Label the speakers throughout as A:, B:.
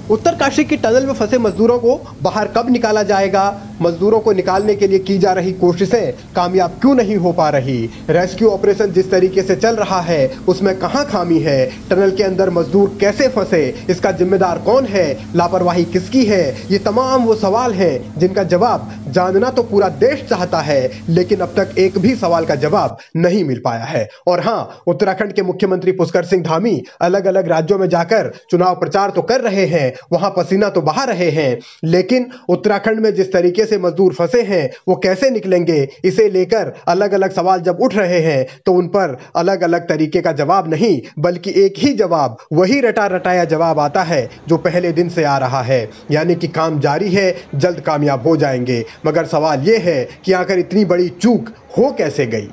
A: उत्तरकाशी की टनल में फंसे मजदूरों को बाहर कब निकाला जाएगा? मजदूरों को निकालने के लिए की जा रही कोशिशें कामयाब क्यों नहीं हो पा रही? रेस्क्यू ऑपरेशन जिस तरीके से चल रहा है उसमें कहां खामी है? टनल के अंदर मजदूर कैसे फंसे? इसका जिम्मेदार कौन है? लापरवाही किसकी है? ये तमाम वो सवाल हैं जिनका जवाब जानना तो पूरा देश चाहता है, लेकिन अब तक एक भी सवाल का जवाब नहीं मिल पाया है। और हाँ, उत्तराखंड के मुख्यमंत्री पुष्कर सिंह धामी अलग अलग राज्यों में जाकर चुनाव प्रचार तो कर रहे हैं, वहां पसीना तो बहा रहे हैं, लेकिन उत्तराखंड में जिस तरीके से मजदूर फंसे हैं वो कैसे निकलेंगे, इसे लेकर अलग अलग सवाल जब उठ रहे हैं तो उन पर अलग अलग तरीके का जवाब नहीं बल्कि एक ही जवाब, वही रटा रटाया जवाब आता है जो पहले दिन से आ रहा है, यानी कि काम जारी है, जल्द कामयाब हो जाएंगे। मगर सवाल ये है कि आखिर इतनी बड़ी चूक हो कैसे गई?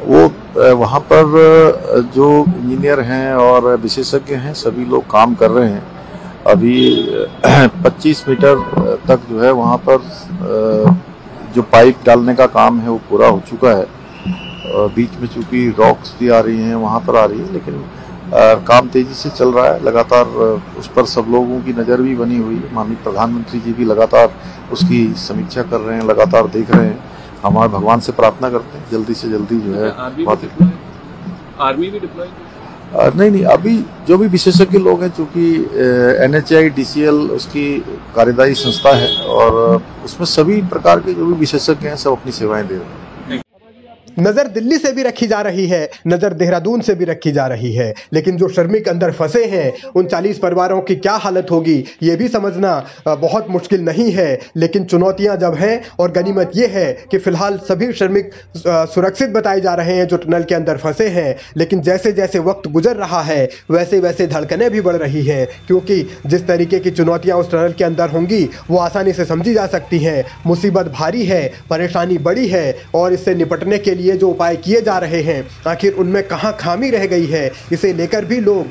B: वो वहाँ पर जो इंजीनियर हैं और विशेषज्ञ हैं सभी लोग काम कर रहे हैं। अभी 25 मीटर तक जो है वहाँ पर जो पाइप डालने का काम है वो पूरा हो चुका है। बीच में चूंकि रॉक्स भी आ रही हैं वहाँ पर आ रही है, लेकिन काम तेजी से चल रहा है। लगातार उस पर सब लोगों की नज़र भी बनी हुई है। माननीय प्रधानमंत्री जी भी लगातार उसकी समीक्षा कर रहे हैं, लगातार देख रहे हैं। हमारे भगवान से प्रार्थना करते हैं जल्दी से जल्दी जो है
C: आर्मी भी डिप्लॉय
B: नहीं, अभी जो भी विशेषज्ञ लोग हैं, चूंकि NHAI DCL उसकी कार्यदायी संस्था है और उसमें सभी प्रकार के जो भी विशेषज्ञ हैं सब अपनी सेवाएं दे रहे हैं।
A: नजर दिल्ली से भी रखी जा रही है, नजर देहरादून से भी रखी जा रही है, लेकिन जो श्रमिक अंदर फंसे हैं उन 40 परिवारों की क्या हालत होगी ये भी समझना बहुत मुश्किल नहीं है। लेकिन चुनौतियां जब हैं, और गनीमत ये है कि फिलहाल सभी श्रमिक सुरक्षित बताए जा रहे हैं जो टनल के अंदर फंसे हैं, लेकिन जैसे जैसे वक्त गुजर रहा है वैसे वैसे धड़कनें भी बढ़ रही हैं, क्योंकि जिस तरीके की चुनौतियां उस टनल के अंदर होंगी वो आसानी से समझी जा सकती हैं। मुसीबत भारी है, परेशानी बड़ी है, और इससे निपटने के लिए ये जो उपाय किए जा रहे हैं आखिर उनमें कहां खामी रह गई है, इसे लेकर भी लोग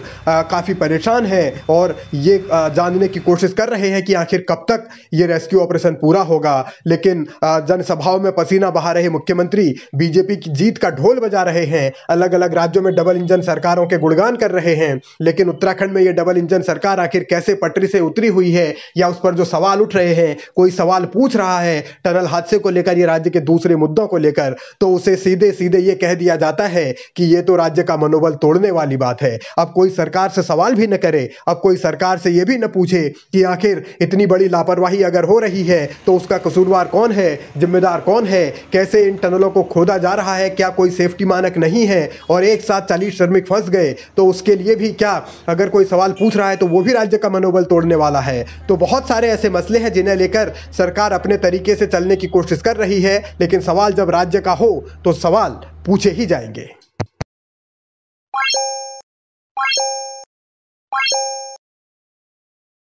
A: काफ़ी परेशान हैं और ये जानने की कोशिश कर रहे हैं कि आखिर कब तक ये रेस्क्यू ऑपरेशन पूरा होगा। लेकिन जनसभाओं में पसीना बहा रहे मुख्यमंत्री बीजेपी की जीत का ढोल बजा रहे हैं, अलग अलग राज्यों में डबल इंजन सरकारों के गुणगान कर रहे हैं, लेकिन उत्तराखंड में ये डबल इंजन सरकार आखिर कैसे पटरी से उतरी हुई है या उस पर जो सवाल उठ रहे हैं, कोई सवाल पूछ रहा है टनल हादसे को लेकर या राज्य के दूसरे मुद्दों को लेकर, तो उसे सीधे सीधे ये कह दिया जाता है कि ये तो राज्य का मनोबल तोड़ने वाली बात है। अब कोई सरकार से सवाल भी न करे, अब कोई सरकार से ये भी न पूछे कि आखिर इतनी बड़ी लापरवाही अगर हो रही है तो उसका कसूरवार कौन है, जिम्मेदार कौन है, कैसे इन टनलों को खोदा जा रहा है, क्या कोई सेफ्टी मानक नहीं है, और एक साथ 40 श्रमिक फंस गए तो उसके लिए भी क्या अगर कोई सवाल पूछ रहा है तो वो भी राज्य का मनोबल तोड़ने वाला है। तो बहुत सारे ऐसे मसले हैं जिन्हें लेकर सरकार अपने तरीके से चलने की कोशिश कर रही है, लेकिन सवाल जब राज्य का हो तो सवाल पूछे ही जाएंगे।